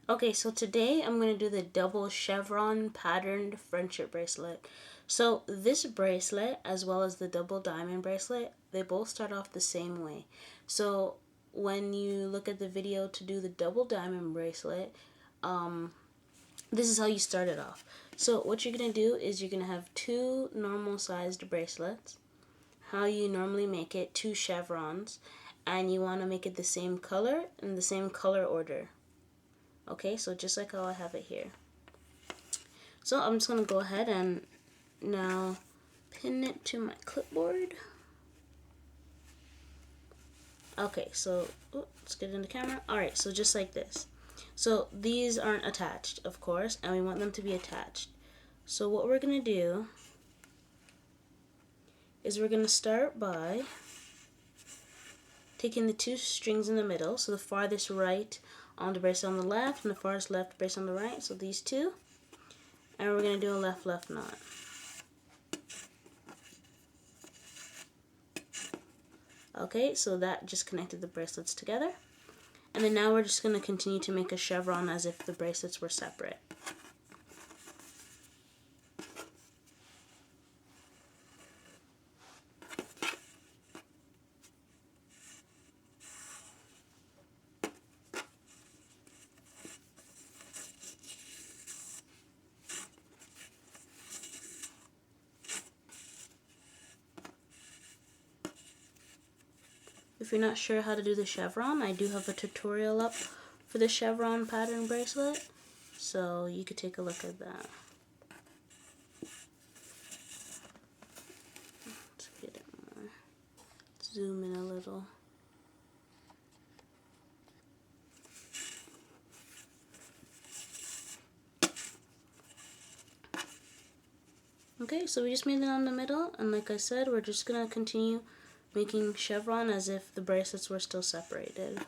Okay, so today I'm going to do the double chevron patterned friendship bracelet. So this bracelet, as well as the double diamond bracelet, they both start off the same way. So when you look at the video to do the double diamond bracelet, this is how you start it off. So what you're going to do is you're going to have two normal sized bracelets, how you normally make it, two chevrons, and you want to make it the same color and the same color order. Okay, so just like how I have it here. So I'm just going to go ahead and now pin it to my clipboard. Okay, so let's get it in the camera. Alright, so just like this. So these aren't attached, of course, and we want them to be attached. So what we're going to do is we're going to start by taking the two strings in the middle, so the farthest right on the bracelet on the left and the farthest left bracelet on the right, so these two, and we're going to do a left knot. Okay, so that just connected the bracelets together, and then now we're just going to continue to make a chevron as if the bracelets were separate. If you're not sure how to do the chevron, I do have a tutorial up for the chevron pattern bracelet, so you could take a look at that. Let's get it more. Zoom in a little. Okay, so we just made it on the middle, and like I said, we're just going to continue making chevron as if the bracelets were still separated.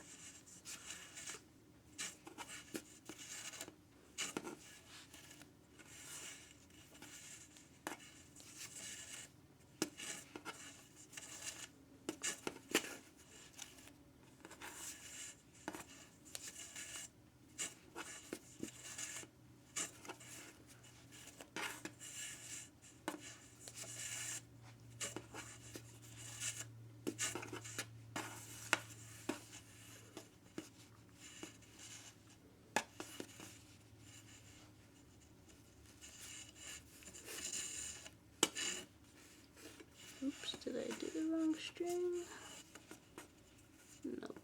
Oops, did I do the wrong string? Nope.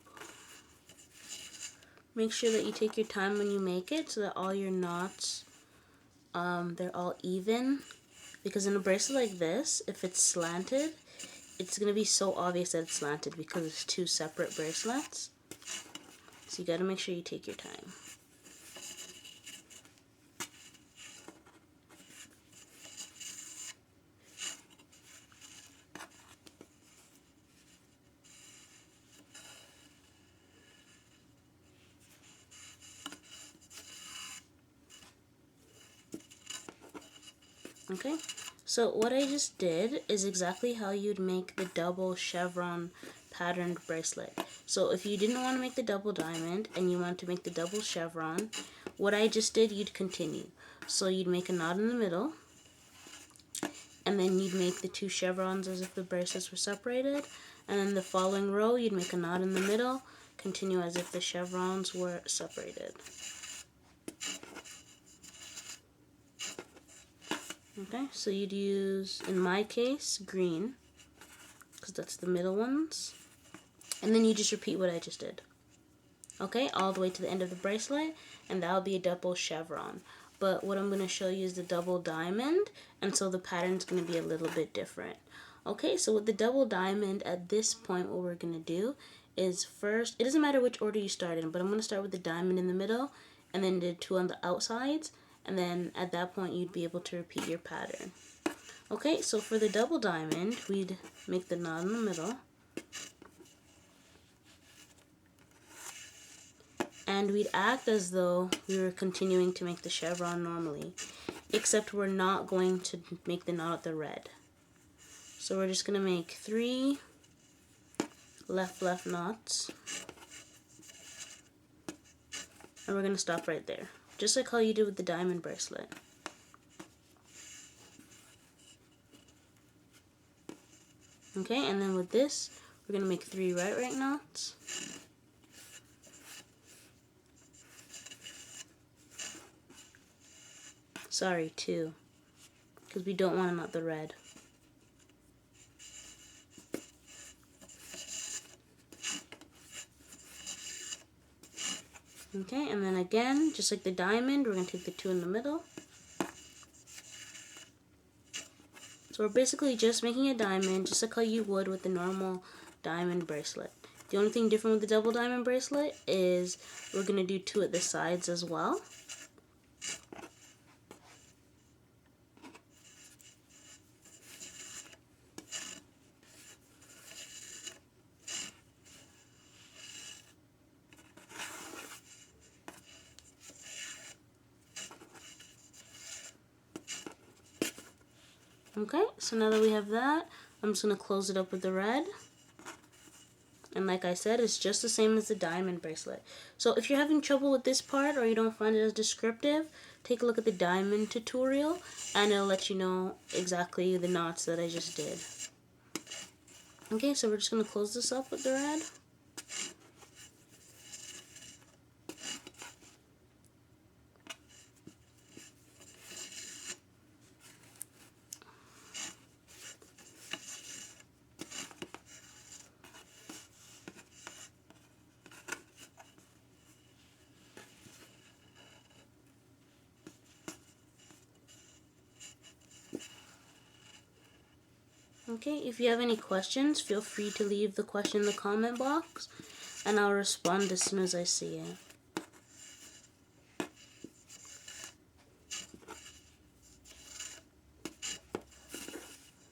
Make sure that you take your time when you make it so that all your knots, they're all even. Because in a bracelet like this, if it's slanted, it's going to be so obvious that it's slanted because it's two separate bracelets. So you got to make sure you take your time. Okay, so what I just did is exactly how you'd make the double chevron patterned bracelet. So if you didn't want to make the double diamond and you want to make the double chevron, what I just did, you'd continue. So you'd make a knot in the middle, and then you'd make the two chevrons as if the bracelets were separated, and then the following row you'd make a knot in the middle, continue as if the chevrons were separated. Okay, so you'd use, in my case, green, because that's the middle ones, and then you just repeat what I just did. Okay, all the way to the end of the bracelet, and that'll be a double chevron. But what I'm going to show you is the double diamond, and so the pattern's going to be a little bit different. Okay, so with the double diamond, at this point, what we're going to do is first, it doesn't matter which order you start in, but I'm going to start with the diamond in the middle, and then the two on the outsides, and then at that point you'd be able to repeat your pattern. Okay, so for the double diamond, we'd make the knot in the middle, and we'd act as though we were continuing to make the chevron normally, except we're not going to make the knot at the red. So we're just going to make 3 left knots, and we're going to stop right there, just like how you did with the diamond bracelet. Okay, and then with this, we're going to make 3 right knots. Sorry, 2, because we don't want to knot the red. Okay, and then again, just like the diamond, we're going to take the 2 in the middle. So we're basically just making a diamond, just like how you would with the normal diamond bracelet. The only thing different with the double diamond bracelet is we're going to do 2 at the sides as well. Okay, so now that we have that, I'm just going to close it up with the red. And like I said, it's just the same as the diamond bracelet. So if you're having trouble with this part or you don't find it as descriptive, take a look at the diamond tutorial and it'll let you know exactly the knots that I just did. Okay, so we're just going to close this up with the red. Okay, if you have any questions, feel free to leave the question in the comment box, and I'll respond as soon as I see it.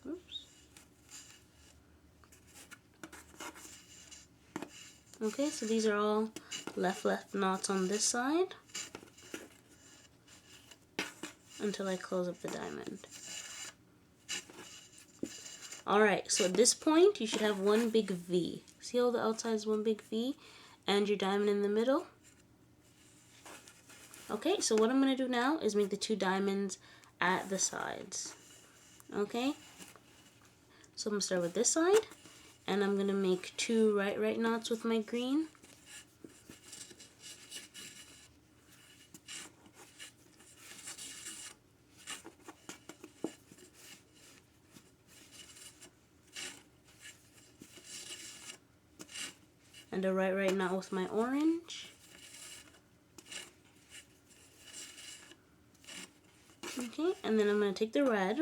Oops. Okay, so these are all left knots on this side until I close up the diamond. Alright, so at this point, you should have one big V. See how the outside is one big V and your diamond in the middle? Okay, so what I'm going to do now is make the 2 diamonds at the sides. Okay? So I'm going to start with this side, and I'm going to make 2 right knots with my green. And a right knot with my orange. Okay, and then I'm going to take the red,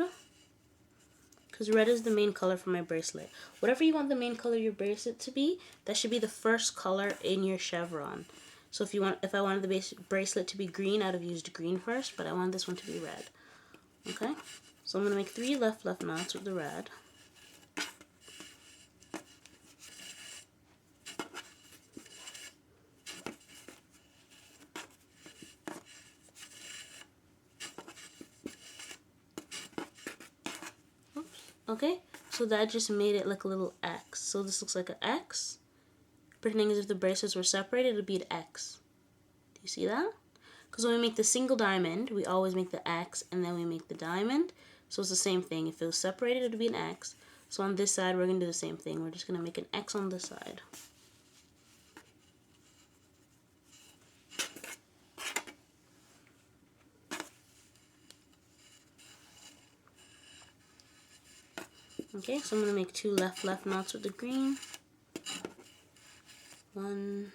because red is the main color for my bracelet. Whatever you want the main color of your bracelet to be, that should be the first color in your chevron. So if I wanted the bracelet to be green, I'd have used green first, but I want this one to be red. Okay, so I'm going to make 3 left knots with the red. Okay, so that just made it like a little X. So this looks like an X. Pretending as if the bracelets were separated, it would be an X. Do you see that? Because when we make the single diamond, we always make the X and then we make the diamond. So it's the same thing. If it was separated, it would be an X. So on this side, we're going to do the same thing. We're just going to make an X on this side. Okay, so I'm going to make 2 left knots with the green. 1,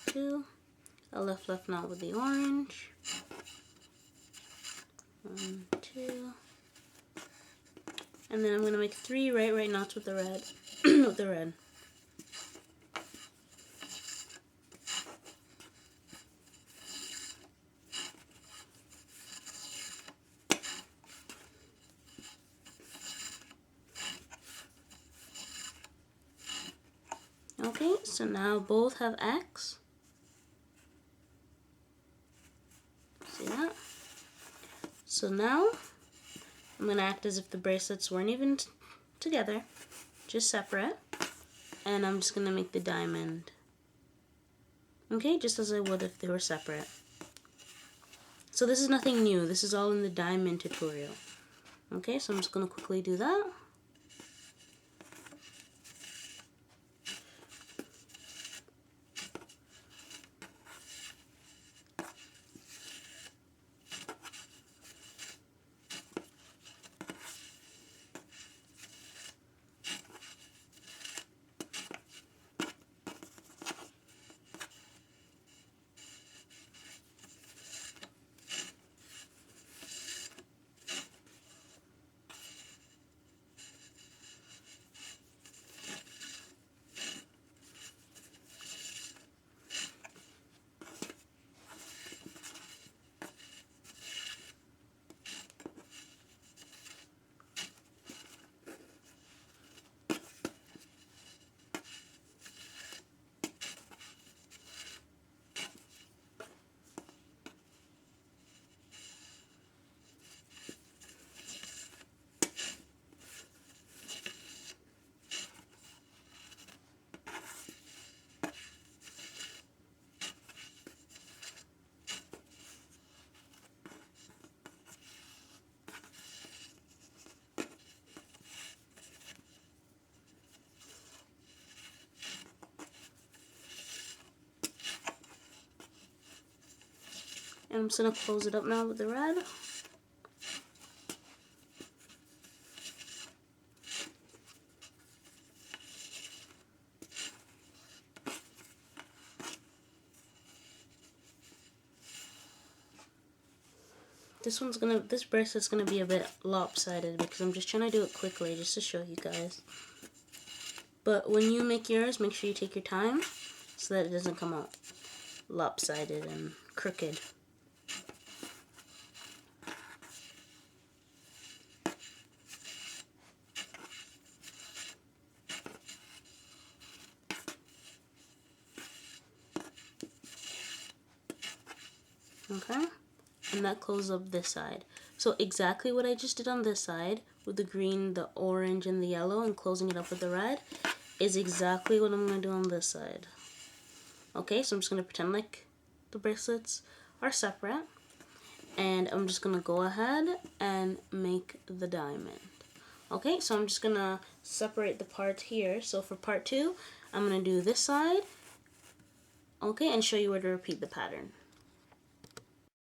2, a left knot with the orange. 1, 2, and then I'm going to make 3 right knots with the red. with the red. Okay, so now both have X. See that? So now I'm going to act as if the bracelets weren't even together, just separate, and I'm just gonna make the diamond, okay, just as I would if they were separate. So this is nothing new, this is all in the diamond tutorial. Okay, so I'm just gonna quickly do that. And I'm just gonna close it up now with the red. This bracelet's gonna be a bit lopsided because I'm just trying to do it quickly just to show you guys. But when you make yours, make sure you take your time so that it doesn't come out lopsided and crooked. Okay, and that closes up this side. So exactly what I just did on this side with the green, the orange, and the yellow and closing it up with the red is exactly what I'm going to do on this side. Okay, so I'm just going to pretend like the bracelets are separate, and I'm just going to go ahead and make the diamond. Okay, so I'm just going to separate the parts here. So for part 2, I'm going to do this side, okay, and show you where to repeat the pattern.